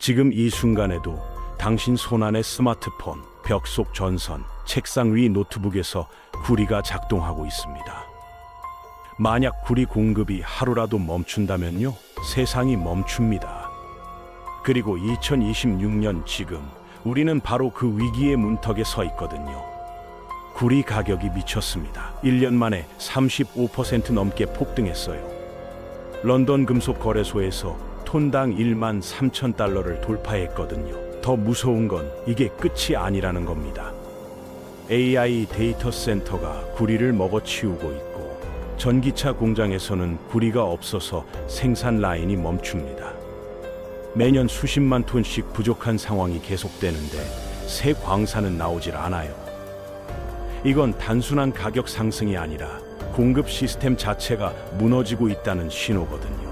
지금 이 순간에도 당신 손안의 스마트폰, 벽 속 전선, 책상 위 노트북에서 구리가 작동하고 있습니다. 만약 구리 공급이 하루라도 멈춘다면요, 세상이 멈춥니다. 그리고 2026년 지금 우리는 바로 그 위기의 문턱에 서 있거든요. 구리 가격이 미쳤습니다. 1년 만에 35% 넘게 폭등했어요. 런던 금속 거래소에서 톤당 1만 3천 달러를 돌파했거든요. 더 무서운 건 이게 끝이 아니라는 겁니다. AI 데이터 센터가 구리를 먹어치우고 있고, 전기차 공장에서는 구리가 없어서 생산 라인이 멈춥니다. 매년 수십만 톤씩 부족한 상황이 계속되는데 새 광산은 나오질 않아요. 이건 단순한 가격 상승이 아니라 공급 시스템 자체가 무너지고 있다는 신호거든요.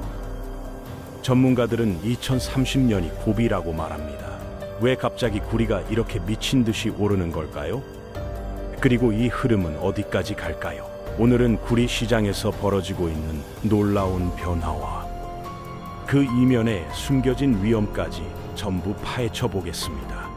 전문가들은 2030년이 고비라고 말합니다. 왜 갑자기 구리가 이렇게 미친 듯이 오르는 걸까요? 그리고 이 흐름은 어디까지 갈까요? 오늘은 구리 시장에서 벌어지고 있는 놀라운 변화와 그 이면에 숨겨진 위험까지 전부 파헤쳐 보겠습니다.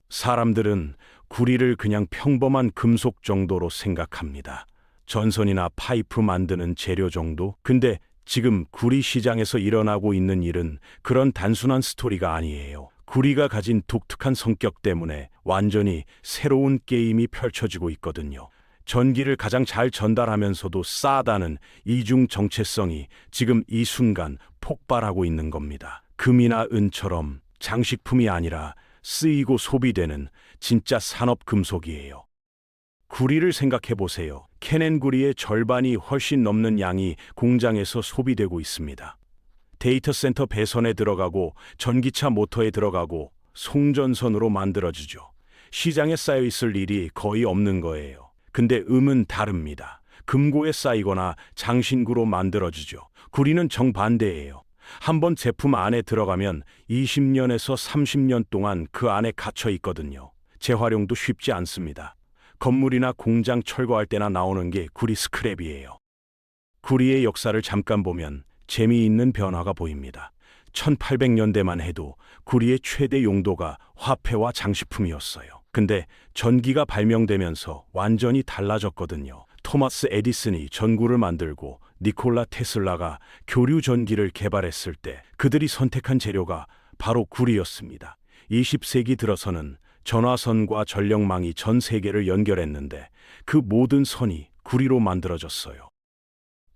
사람들은 구리를 그냥 평범한 금속 정도로 생각합니다. 전선이나 파이프 만드는 재료 정도? 근데 지금 구리 시장에서 일어나고 있는 일은 그런 단순한 스토리가 아니에요. 구리가 가진 독특한 성격 때문에 완전히 새로운 게임이 펼쳐지고 있거든요. 전기를 가장 잘 전달하면서도 싸다는 이중 정체성이 지금 이 순간 폭발하고 있는 겁니다. 금이나 은처럼 장식품이 아니라 쓰이고 소비되는 진짜 산업 금속이에요. 구리를 생각해 보세요. 캐넨 구리의 절반이 훨씬 넘는 양이 공장에서 소비되고 있습니다. 데이터 센터 배선에 들어가고 전기차 모터에 들어가고 송전선으로 만들어지죠. 시장에 쌓여 있을 일이 거의 없는 거예요. 근데 음은 다릅니다. 금고에 쌓이거나 장신구로 만들어지죠. 구리는 정반대예요. 한번 제품 안에 들어가면 20년에서 30년 동안 그 안에 갇혀 있거든요. 재활용도 쉽지 않습니다. 건물이나 공장 철거할 때나 나오는 게 구리 스크랩이에요. 구리의 역사를 잠깐 보면 재미있는 변화가 보입니다. 1800년대만 해도 구리의 최대 용도가 화폐와 장식품이었어요. 근데 전기가 발명되면서 완전히 달라졌거든요. 토마스 에디슨이 전구를 만들고 니콜라 테슬라가 교류 전기를 개발했을 때 그들이 선택한 재료가 바로 구리였습니다. 20세기 들어서는 전화선과 전력망이 전 세계를 연결했는데 그 모든 선이 구리로 만들어졌어요.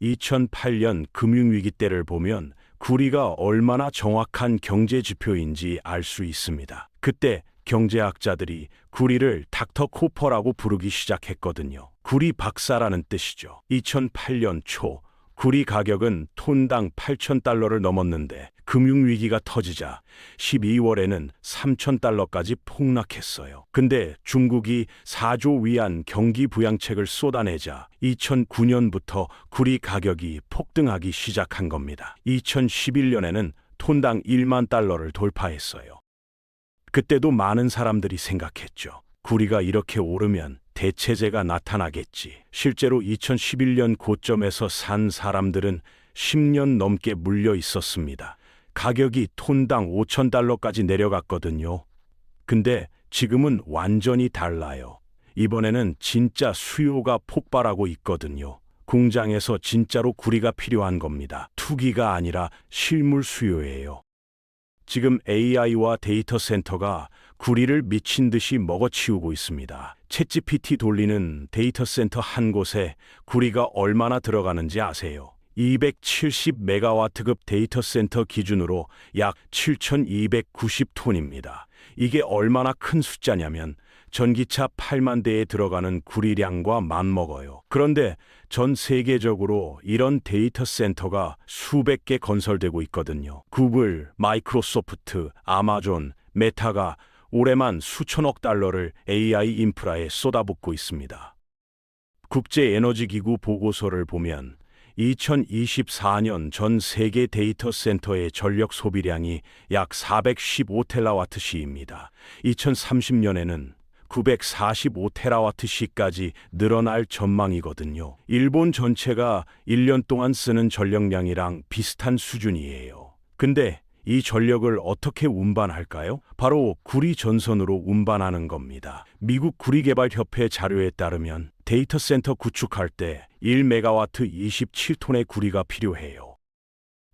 2008년 금융위기 때를 보면 구리가 얼마나 정확한 경제 지표인지 알 수 있습니다. 그때 경제학자들이 구리를 닥터 코퍼라고 부르기 시작했거든요. 구리 박사라는 뜻이죠. 2008년 초 구리 가격은 톤당 8,000달러를 넘었는데 금융위기가 터지자 12월에는 3,000달러까지 폭락했어요. 근데 중국이 4조 위안 경기 부양책을 쏟아내자 2009년부터 구리 가격이 폭등하기 시작한 겁니다. 2011년에는 톤당 1만 달러를 돌파했어요. 그때도 많은 사람들이 생각했죠. 구리가 이렇게 오르면 대체재가 나타나겠지. 실제로 2011년 고점에서 산 사람들은 10년 넘게 물려 있었습니다. 가격이 톤당 5,000달러까지 내려갔거든요. 근데 지금은 완전히 달라요. 이번에는 진짜 수요가 폭발하고 있거든요. 공장에서 진짜로 구리가 필요한 겁니다. 투기가 아니라 실물 수요예요. 지금 AI와 데이터 센터가 구리를 미친 듯이 먹어치우고 있습니다. 챗GPT 돌리는 데이터 센터 한 곳에 구리가 얼마나 들어가는지 아세요? 270메가와트급 데이터 센터 기준으로 약 7,290톤입니다. 이게 얼마나 큰 숫자냐면 전기차 8만 대에 들어가는 구리량과 맞먹어요. 그런데 전 세계적으로 이런 데이터 센터가 수백 개 건설되고 있거든요. 구글, 마이크로소프트, 아마존, 메타가 올해만 수천억 달러를 AI 인프라에 쏟아붓고 있습니다. 국제에너지기구 보고서를 보면 2024년 전 세계 데이터 센터의 전력 소비량이 약 415텔라와트시입니다. 2030년에는 945테라와트시까지 늘어날 전망이거든요. 일본 전체가 1년 동안 쓰는 전력량이랑 비슷한 수준이에요. 근데 이 전력을 어떻게 운반할까요? 바로 구리 전선으로 운반하는 겁니다. 미국 구리개발협회 자료에 따르면 데이터 센터 구축할 때 1메가와트 27톤의 구리가 필요해요.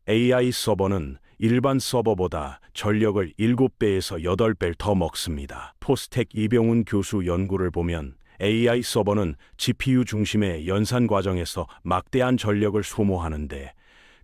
AI 서버는 일반 서버보다 전력을 7배에서 8배를 더 먹습니다. 포스텍 이병훈 교수 연구를 보면 AI 서버는 GPU 중심의 연산 과정에서 막대한 전력을 소모하는데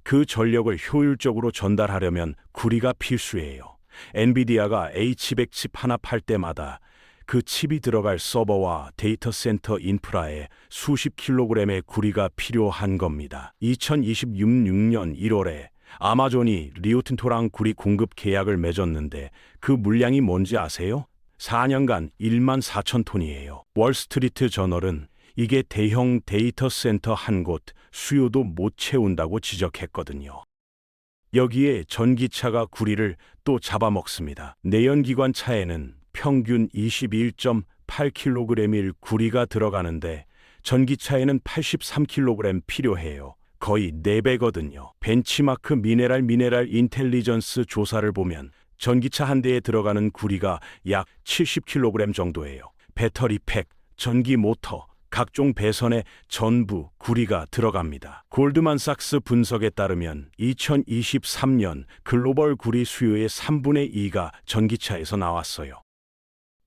그 전력을 효율적으로 전달하려면 구리가 필수예요. 엔비디아가 H100 칩 하나 팔 때마다 그 칩이 들어갈 서버와 데이터 센터 인프라에 수십 킬로그램의 구리가 필요한 겁니다. 2026년 1월에 아마존이 리오틴토랑 구리 공급 계약을 맺었는데 그 물량이 뭔지 아세요? 4년간 1만 4천 톤이에요. 월스트리트 저널은 이게 대형 데이터 센터 한 곳 수요도 못 채운다고 지적했거든요. 여기에 전기차가 구리를 또 잡아먹습니다. 내연기관 차에는 평균 21.8kg일 구리가 들어가는데 전기차에는 83kg 필요해요. 거의 4배거든요. 벤치마크 미네랄 인텔리전스 조사를 보면 전기차 한 대에 들어가는 구리가 약 70kg 정도예요. 배터리 팩, 전기 모터, 각종 배선에 전부 구리가 들어갑니다. 골드만삭스 분석에 따르면 2023년 글로벌 구리 수요의 3분의 2가 전기차에서 나왔어요.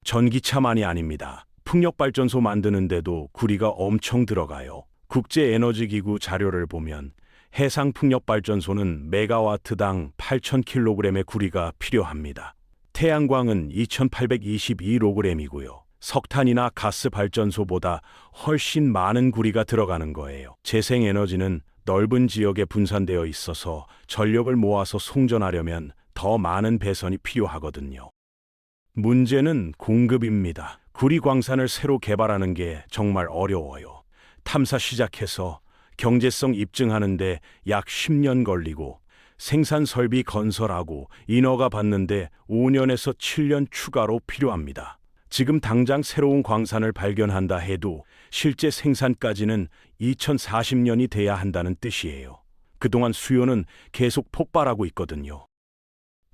전기차만이 아닙니다. 풍력발전소 만드는데도 구리가 엄청 들어가요. 국제에너지기구 자료를 보면 해상 풍력발전소는 메가와트당 8,000kg의 구리가 필요합니다. 태양광은 2,822kg이고요. 석탄이나 가스 발전소보다 훨씬 많은 구리가 들어가는 거예요. 재생에너지는 넓은 지역에 분산되어 있어서 전력을 모아서 송전하려면 더 많은 배선이 필요하거든요. 문제는 공급입니다. 구리 광산을 새로 개발하는 게 정말 어려워요. 탐사 시작해서 경제성 입증하는데 약 10년 걸리고 생산 설비 건설하고 인허가 받는데 5년에서 7년 추가로 필요합니다. 지금 당장 새로운 광산을 발견한다 해도 실제 생산까지는 2040년이 돼야 한다는 뜻이에요. 그동안 수요는 계속 폭발하고 있거든요.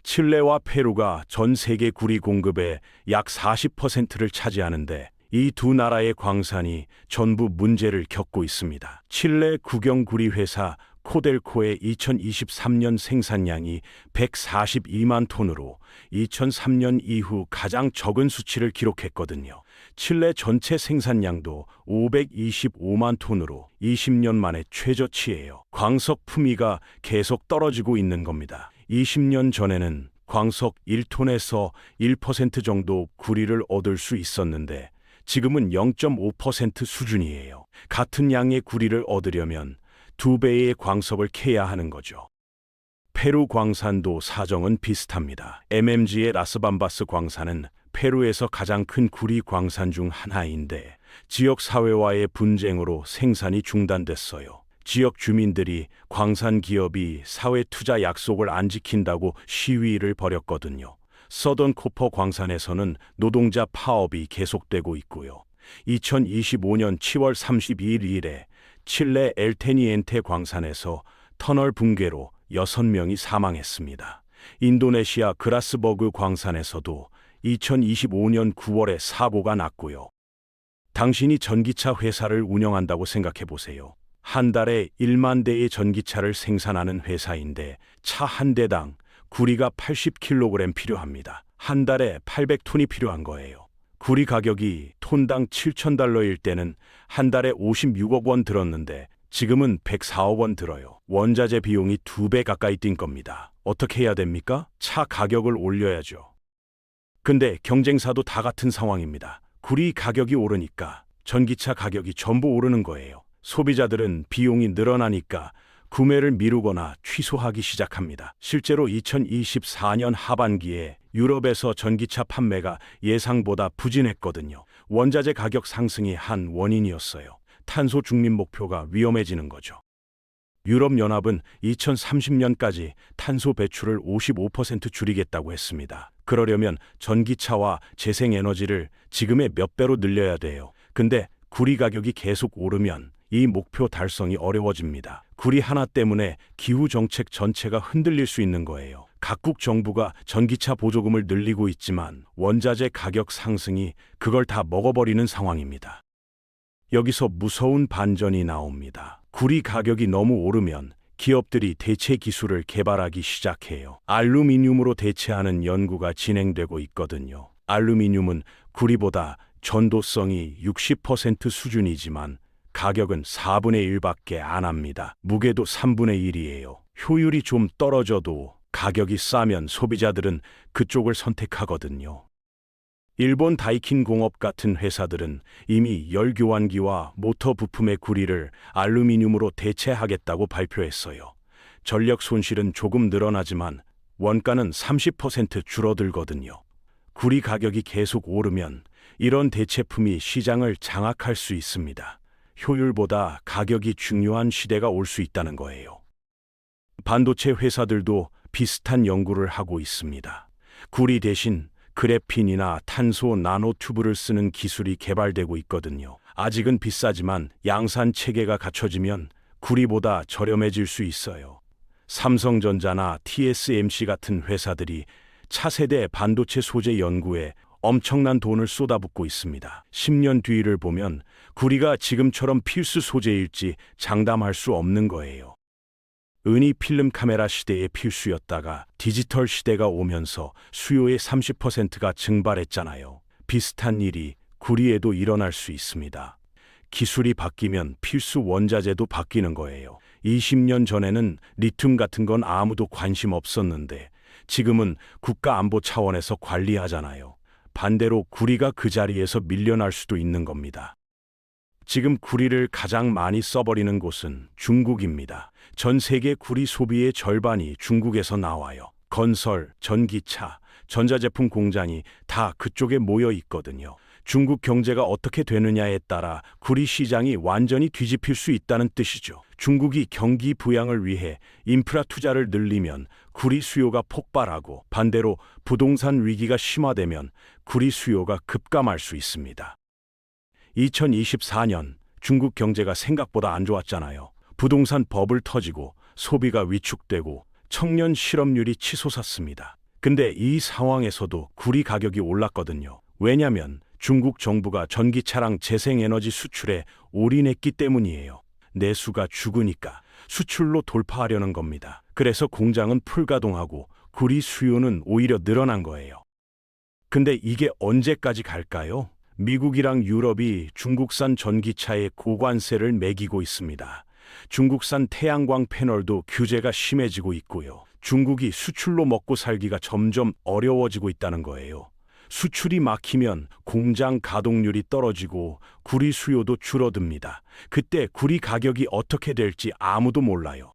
칠레와 페루가 전 세계 구리 공급의 약 40%를 차지하는데 이 두 나라의 광산이 전부 문제를 겪고 있습니다. 칠레 국영구리 회사 코델코의 2023년 생산량이 142만 톤으로 2003년 이후 가장 적은 수치를 기록했거든요. 칠레 전체 생산량도 525만 톤으로 20년 만에 최저치예요. 광석 품위가 계속 떨어지고 있는 겁니다. 20년 전에는 광석 1톤에서 1% 정도 구리를 얻을 수 있었는데 지금은 0.5% 수준이에요. 같은 양의 구리를 얻으려면 2배의 광석을 캐야 하는 거죠. 페루 광산도 사정은 비슷합니다. MMG의 라스밤바스 광산은 페루에서 가장 큰 구리 광산 중 하나인데 지역 사회와의 분쟁으로 생산이 중단됐어요. 지역 주민들이 광산 기업이 사회 투자 약속을 안 지킨다고 시위를 벌였거든요. 서던 코퍼 광산에서는 노동자 파업이 계속되고 있고요. 2025년 7월 32일에 칠레 엘테니엔테 광산에서 터널 붕괴로 6명이 사망했습니다. 인도네시아 그라스버그 광산에서도 2025년 9월에 사고가 났고요. 당신이 전기차 회사를 운영한다고 생각해 보세요. 한 달에 1만 대의 전기차를 생산하는 회사인데 차 한 대당 구리가 80kg 필요합니다. 한 달에 800톤이 필요한 거예요. 구리 가격이 톤당 7,000달러일 때는 한 달에 56억 원 들었는데 지금은 104억 원 들어요. 원자재 비용이 2배 가까이 뛴 겁니다. 어떻게 해야 됩니까? 차 가격을 올려야죠. 근데 경쟁사도 다 같은 상황입니다. 구리 가격이 오르니까 전기차 가격이 전부 오르는 거예요. 소비자들은 비용이 늘어나니까 구매를 미루거나 취소하기 시작합니다. 실제로 2024년 하반기에 유럽에서 전기차 판매가 예상보다 부진했거든요. 원자재 가격 상승이 한 원인이었어요. 탄소 중립 목표가 위험해지는 거죠. 유럽연합은 2030년까지 탄소 배출을 55% 줄이겠다고 했습니다. 그러려면 전기차와 재생에너지를 지금의 몇 배로 늘려야 돼요. 근데 구리 가격이 계속 오르면 이 목표 달성이 어려워집니다. 구리 하나 때문에 기후 정책 전체가 흔들릴 수 있는 거예요. 각국 정부가 전기차 보조금을 늘리고 있지만 원자재 가격 상승이 그걸 다 먹어버리는 상황입니다. 여기서 무서운 반전이 나옵니다. 구리 가격이 너무 오르면 기업들이 대체 기술을 개발하기 시작해요. 알루미늄으로 대체하는 연구가 진행되고 있거든요. 알루미늄은 구리보다 전도성이 60% 수준이지만 가격은 4분의 1밖에 안 합니다. 무게도 3분의 1이에요. 효율이 좀 떨어져도 가격이 싸면 소비자들은 그쪽을 선택하거든요. 일본 다이킨 공업 같은 회사들은 이미 열교환기와 모터 부품의 구리를 알루미늄으로 대체하겠다고 발표했어요. 전력 손실은 조금 늘어나지만 원가는 30% 줄어들거든요. 구리 가격이 계속 오르면 이런 대체품이 시장을 장악할 수 있습니다. 효율보다 가격이 중요한 시대가 올 수 있다는 거예요. 반도체 회사들도 비슷한 연구를 하고 있습니다. 구리 대신 그래핀이나 탄소 나노튜브를 쓰는 기술이 개발되고 있거든요. 아직은 비싸지만 양산 체계가 갖춰지면 구리보다 저렴해질 수 있어요. 삼성전자나 TSMC 같은 회사들이 차세대 반도체 소재 연구에 엄청난 돈을 쏟아붓고 있습니다. 10년 뒤를 보면 구리가 지금처럼 필수 소재일지 장담할 수 없는 거예요. 은이 필름 카메라 시대의 필수였다가 디지털 시대가 오면서 수요의 30%가 증발했잖아요. 비슷한 일이 구리에도 일어날 수 있습니다. 기술이 바뀌면 필수 원자재도 바뀌는 거예요. 20년 전에는 리튬 같은 건 아무도 관심 없었는데 지금은 국가 안보 차원에서 관리하잖아요. 반대로 구리가 그 자리에서 밀려날 수도 있는 겁니다. 지금 구리를 가장 많이 써버리는 곳은 중국입니다. 전 세계 구리 소비의 절반이 중국에서 나와요. 건설, 전기차, 전자제품 공장이 다 그쪽에 모여 있거든요. 중국 경제가 어떻게 되느냐에 따라 구리 시장이 완전히 뒤집힐 수 있다는 뜻이죠. 중국이 경기 부양을 위해 인프라 투자를 늘리면 구리 수요가 폭발하고 반대로 부동산 위기가 심화되면 구리 수요가 급감할 수 있습니다. 2024년 중국 경제가 생각보다 안 좋았잖아요. 부동산 버블 터지고 소비가 위축되고 청년 실업률이 치솟았습니다. 근데 이 상황에서도 구리 가격이 올랐거든요. 왜냐면 중국 정부가 전기차랑 재생에너지 수출에 올인했기 때문이에요. 내수가 죽으니까 수출로 돌파하려는 겁니다. 그래서 공장은 풀가동하고 구리 수요는 오히려 늘어난 거예요. 근데 이게 언제까지 갈까요? 미국이랑 유럽이 중국산 전기차에 고관세를 매기고 있습니다. 중국산 태양광 패널도 규제가 심해지고 있고요. 중국이 수출로 먹고 살기가 점점 어려워지고 있다는 거예요. 수출이 막히면 공장 가동률이 떨어지고 구리 수요도 줄어듭니다. 그때 구리 가격이 어떻게 될지 아무도 몰라요.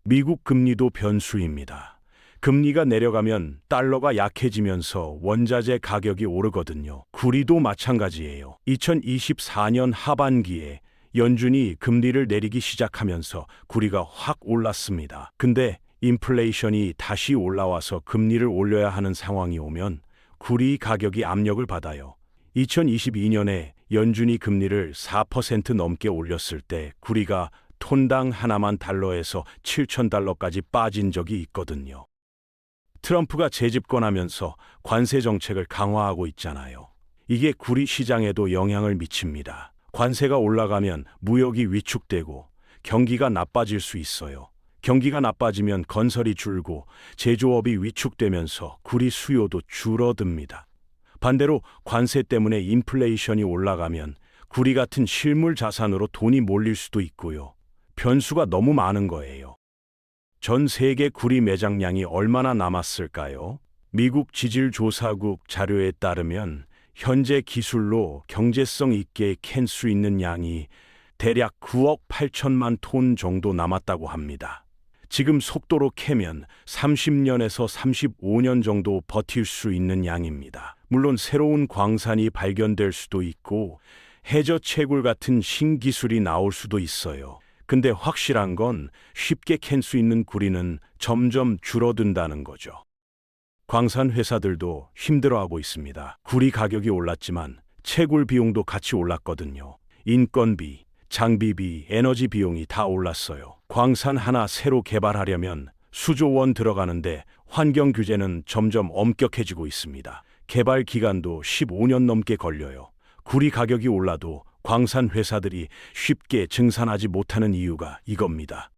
미국 금리도 변수입니다. 금리가 내려가면 달러가 약해지면서 원자재 가격이 오르거든요. 구리도 마찬가지예요. 2024년 하반기에 연준이 금리를 내리기 시작하면서 구리가 확 올랐습니다. 근데 인플레이션이 다시 올라와서 금리를 올려야 하는 상황이 오면 구리 가격이 압력을 받아요. 2022년에 연준이 금리를 4% 넘게 올렸을 때 구리가 톤당 하나만 달러에서 7,000달러까지 빠진 적이 있거든요. 트럼프가 재집권하면서 관세 정책을 강화하고 있잖아요. 이게 구리 시장에도 영향을 미칩니다. 관세가 올라가면 무역이 위축되고 경기가 나빠질 수 있어요. 경기가 나빠지면 건설이 줄고 제조업이 위축되면서 구리 수요도 줄어듭니다. 반대로 관세 때문에 인플레이션이 올라가면 구리 같은 실물 자산으로 돈이 몰릴 수도 있고요. 변수가 너무 많은 거예요. 전 세계 구리 매장량이 얼마나 남았을까요? 미국 지질조사국 자료에 따르면 현재 기술로 경제성 있게 캔 수 있는 양이 대략 9억 8천만 톤 정도 남았다고 합니다. 지금 속도로 캐면 30년에서 35년 정도 버틸 수 있는 양입니다. 물론 새로운 광산이 발견될 수도 있고 해저 채굴 같은 신기술이 나올 수도 있어요. 근데 확실한 건 쉽게 캔 수 있는 구리는 점점 줄어든다는 거죠. 광산 회사들도 힘들어하고 있습니다. 구리 가격이 올랐지만 채굴 비용도 같이 올랐거든요. 인건비, 장비비, 에너지 비용이 다 올랐어요. 광산 하나 새로 개발하려면 수조 원 들어가는데 환경 규제는 점점 엄격해지고 있습니다. 개발 기간도 15년 넘게 걸려요. 구리 가격이 올라도 광산 회사들이 쉽게 증산하지 못하는 이유가 이겁니다.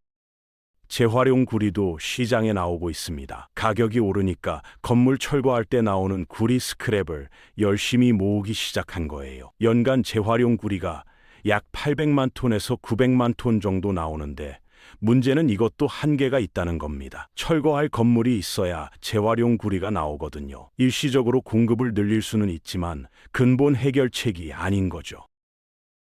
재활용 구리도 시장에 나오고 있습니다. 가격이 오르니까 건물 철거할 때 나오는 구리 스크랩을 열심히 모으기 시작한 거예요. 연간 재활용 구리가 약 800만 톤에서 900만 톤 정도 나오는데 문제는 이것도 한계가 있다는 겁니다. 철거할 건물이 있어야 재활용 구리가 나오거든요. 일시적으로 공급을 늘릴 수는 있지만 근본 해결책이 아닌 거죠.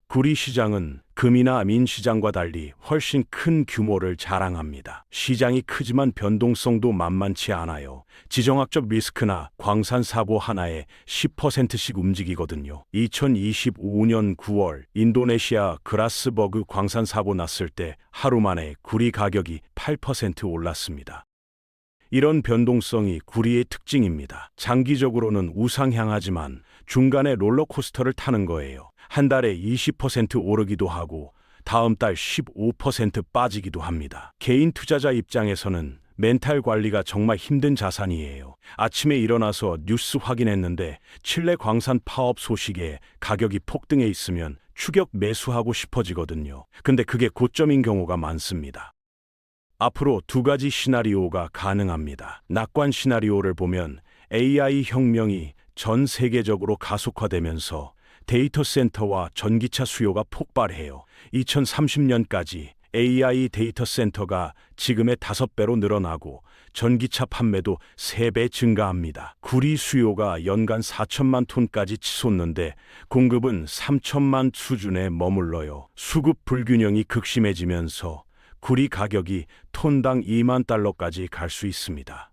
구리 시장은 금이나 민 시장과 달리 훨씬 큰 규모를 자랑합니다. 시장이 크지만 변동성도 만만치 않아요. 지정학적 리스크나 광산 사고 하나에 10%씩 움직이거든요. 2025년 9월 인도네시아 그라스버그 광산 사고 났을 때 하루 만에 구리 가격이 8% 올랐습니다. 이런 변동성이 구리의 특징입니다. 장기적으로는 우상향하지만 중간에 롤러코스터를 타는 거예요. 한 달에 20% 오르기도 하고 다음 달 15% 빠지기도 합니다. 개인 투자자 입장에서는 멘탈 관리가 정말 힘든 자산이에요. 아침에 일어나서 뉴스 확인했는데 칠레 광산 파업 소식에 가격이 폭등해 있으면 추격 매수하고 싶어지거든요. 근데 그게 고점인 경우가 많습니다. 앞으로 두 가지 시나리오가 가능합니다. 낙관 시나리오를 보면 AI 혁명이 전 세계적으로 가속화되면서 데이터 센터와 전기차 수요가 폭발해요. 2030년까지 AI 데이터 센터가 지금의 5배로 늘어나고 전기차 판매도 3배 증가합니다. 구리 수요가 연간 4천만 톤까지 치솟는데 공급은 3천만 수준에 머물러요. 수급 불균형이 극심해지면서 구리 가격이 톤당 2만 달러까지 갈 수 있습니다.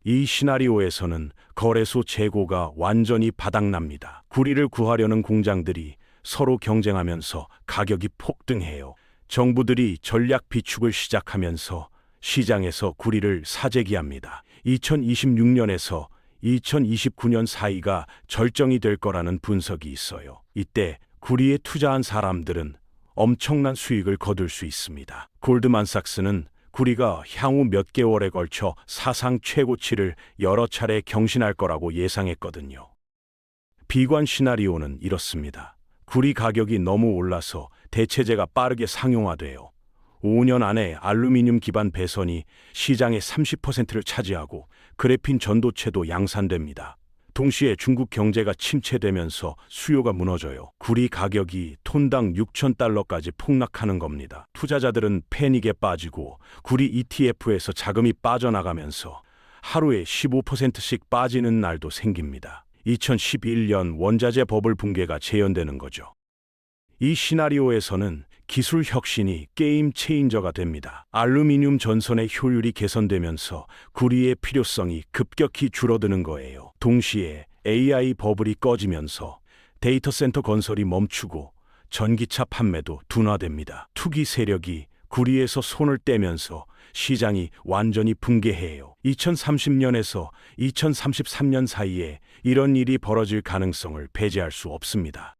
이 시나리오에서는 거래소 재고가 완전히 바닥납니다. 구리를 구하려는 공장들이 서로 경쟁하면서 가격이 폭등해요. 정부들이 전략 비축을 시작하면서 시장에서 구리를 사재기합니다. 2026년에서 2029년 사이가 절정이 될 거라는 분석이 있어요. 이때 구리에 투자한 사람들은 엄청난 수익을 거둘 수 있습니다. 골드만삭스는 구리가 향후 몇 개월에 걸쳐 사상 최고치를 여러 차례 경신할 거라고 예상했거든요. 비관 시나리오는 이렇습니다. 구리 가격이 너무 올라서 대체재가 빠르게 상용화돼요. 5년 안에 알루미늄 기반 배선이 시장의 30%를 차지하고 그래핀 전도체도 양산됩니다. 동시에 중국 경제가 침체되면서 수요가 무너져요. 구리 가격이 톤당 6,000달러까지 폭락하는 겁니다. 투자자들은 패닉에 빠지고 구리 ETF에서 자금이 빠져나가면서 하루에 15%씩 빠지는 날도 생깁니다. 2011년 원자재 버블 붕괴가 재현되는 거죠. 이 시나리오에서는 기술 혁신이 게임 체인저가 됩니다. 알루미늄 전선의 효율이 개선되면서 구리의 필요성이 급격히 줄어드는 거예요. 동시에 AI 버블이 꺼지면서 데이터 센터 건설이 멈추고 전기차 판매도 둔화됩니다. 투기 세력이 구리에서 손을 떼면서 시장이 완전히 붕괴해요. 2030년에서 2033년 사이에 이런 일이 벌어질 가능성을 배제할 수 없습니다.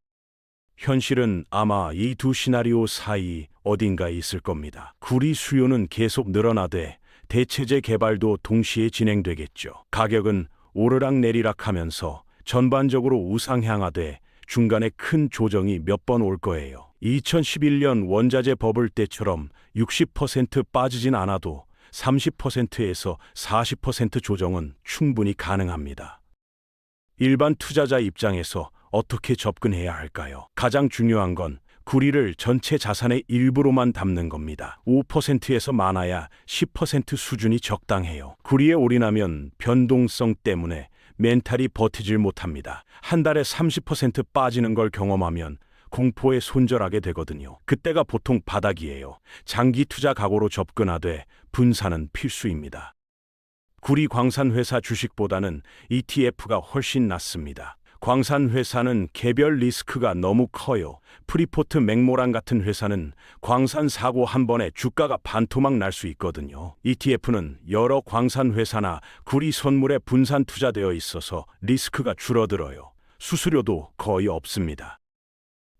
현실은 아마 이 두 시나리오 사이 어딘가에 있을 겁니다. 구리 수요는 계속 늘어나되 대체재 개발도 동시에 진행되겠죠. 가격은 오르락내리락 하면서 전반적으로 우상향하되 중간에 큰 조정이 몇 번 올 거예요. 2011년 원자재 버블 때처럼 60% 빠지진 않아도 30%에서 40% 조정은 충분히 가능합니다. 일반 투자자 입장에서 어떻게 접근해야 할까요? 가장 중요한 건 구리를 전체 자산의 일부로만 담는 겁니다. 5%에서 많아야 10% 수준이 적당해요. 구리에 올인하면 변동성 때문에 멘탈이 버티질 못합니다. 한 달에 30% 빠지는 걸 경험하면 공포에 손절하게 되거든요. 그때가 보통 바닥이에요. 장기 투자 각오로 접근하되 분산은 필수입니다. 구리 광산 회사 주식보다는 ETF가 훨씬 낫습니다. 광산 회사는 개별 리스크가 너무 커요. 프리포트 맥모란 같은 회사는 광산 사고 한 번에 주가가 반토막 날 수 있거든요. ETF는 여러 광산 회사나 구리 선물에 분산 투자되어 있어서 리스크가 줄어들어요. 수수료도 거의 없습니다.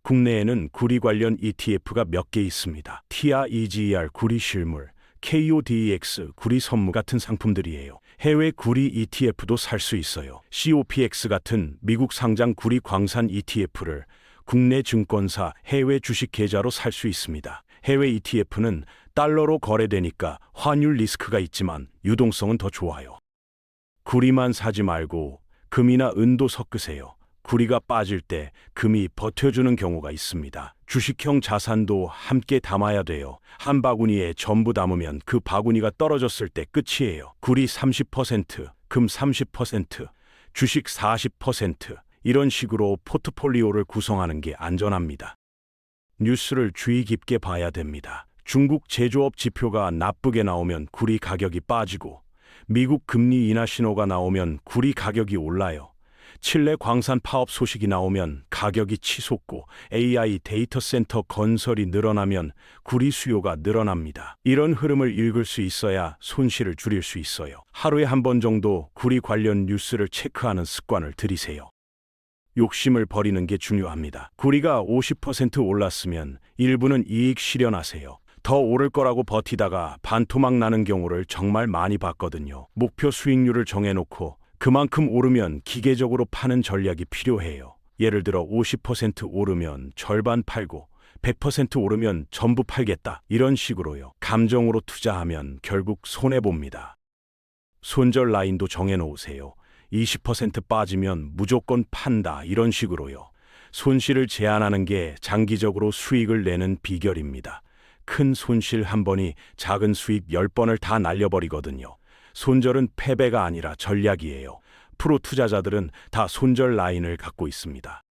국내에는 구리 관련 ETF가 몇 개 있습니다. TREGR 구리 실물, KODEX 구리 선물 같은 상품들이에요. 해외 구리 ETF도 살 수 있어요. COPX 같은 미국 상장 구리 광산 ETF를 국내 증권사 해외 주식 계좌로 살 수 있습니다. 해외 ETF는 달러로 거래되니까 환율 리스크가 있지만 유동성은 더 좋아요. 구리만 사지 말고 금이나 은도 섞으세요. 구리가 빠질 때 금이 버텨주는 경우가 있습니다. 주식형 자산도 함께 담아야 돼요. 한 바구니에 전부 담으면 그 바구니가 떨어졌을 때 끝이에요. 구리 30%, 금 30%, 주식 40%, 이런 식으로 포트폴리오를 구성하는 게 안전합니다. 뉴스를 주의 깊게 봐야 됩니다. 중국 제조업 지표가 나쁘게 나오면 구리 가격이 빠지고, 미국 금리 인하 신호가 나오면 구리 가격이 올라요. 칠레 광산 파업 소식이 나오면 가격이 치솟고, AI 데이터 센터 건설이 늘어나면 구리 수요가 늘어납니다. 이런 흐름을 읽을 수 있어야 손실을 줄일 수 있어요. 하루에 한 번 정도 구리 관련 뉴스를 체크하는 습관을 들이세요. 욕심을 버리는 게 중요합니다. 구리가 50% 올랐으면 일부는 이익 실현하세요. 더 오를 거라고 버티다가 반토막 나는 경우를 정말 많이 봤거든요. 목표 수익률을 정해놓고 그만큼 오르면 기계적으로 파는 전략이 필요해요. 예를 들어 50% 오르면 절반 팔고 100% 오르면 전부 팔겠다. 이런 식으로요. 감정으로 투자하면 결국 손해봅니다. 손절 라인도 정해놓으세요. 20% 빠지면 무조건 판다. 이런 식으로요. 손실을 제한하는 게 장기적으로 수익을 내는 비결입니다. 큰 손실 한 번이 작은 수익 10번을 다 날려버리거든요. 손절은 패배가 아니라 전략이에요. 프로 투자자들은 다 손절 라인을 갖고 있습니다.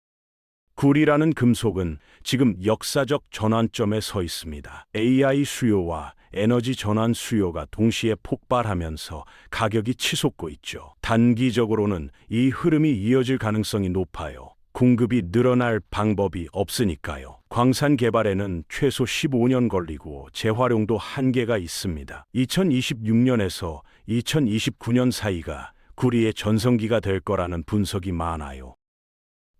구리라는 금속은 지금 역사적 전환점에 서 있습니다. AI 수요와 에너지 전환 수요가 동시에 폭발하면서 가격이 치솟고 있죠. 단기적으로는 이 흐름이 이어질 가능성이 높아요. 공급이 늘어날 방법이 없으니까요. 광산 개발에는 최소 15년 걸리고 재활용도 한계가 있습니다. 2026년에서 2029년 사이가 구리의 전성기가 될 거라는 분석이 많아요.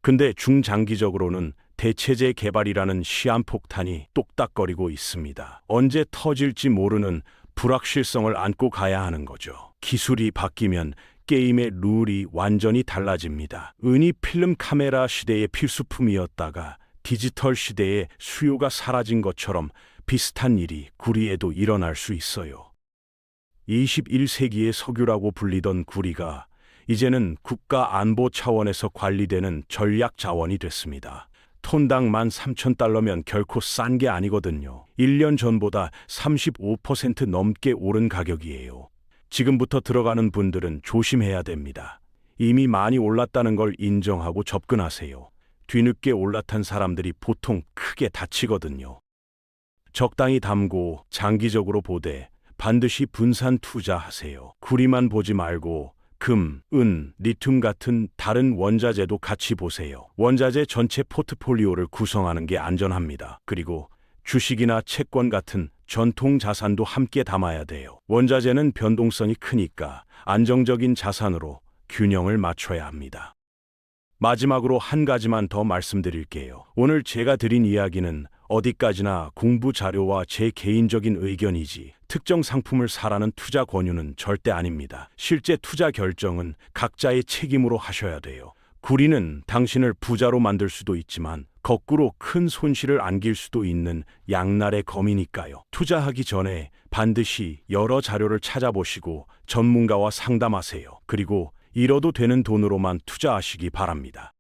근데 중장기적으로는 대체재 개발이라는 시한폭탄이 똑딱거리고 있습니다. 언제 터질지 모르는 불확실성을 안고 가야 하는 거죠. 기술이 바뀌면 게임의 룰이 완전히 달라집니다. 은이 필름 카메라 시대의 필수품이었다가 디지털 시대의 수요가 사라진 것처럼 비슷한 일이 구리에도 일어날 수 있어요. 21세기의 석유라고 불리던 구리가 이제는 국가 안보 차원에서 관리되는 전략 자원이 됐습니다. 톤당 13,000달러면 결코 싼 게 아니거든요. 1년 전보다 35% 넘게 오른 가격이에요. 지금부터 들어가는 분들은 조심해야 됩니다. 이미 많이 올랐다는 걸 인정하고 접근하세요. 뒤늦게 올라탄 사람들이 보통 크게 다치거든요. 적당히 담고 장기적으로 보되 반드시 분산 투자하세요. 구리만 보지 말고 금, 은, 리튬 같은 다른 원자재도 같이 보세요. 원자재 전체 포트폴리오를 구성하는 게 안전합니다. 그리고 주식이나 채권 같은 전통 자산도 함께 담아야 돼요. 원자재는 변동성이 크니까 안정적인 자산으로 균형을 맞춰야 합니다. 마지막으로 한 가지만 더 말씀드릴게요. 오늘 제가 드린 이야기는 어디까지나 공부 자료와 제 개인적인 의견이지 특정 상품을 사라는 투자 권유는 절대 아닙니다. 실제 투자 결정은 각자의 책임으로 하셔야 돼요. 구리는 당신을 부자로 만들 수도 있지만 거꾸로 큰 손실을 안길 수도 있는 양날의 검이니까요. 투자하기 전에 반드시 여러 자료를 찾아보시고 전문가와 상담하세요. 그리고 잃어도 되는 돈으로만 투자하시기 바랍니다.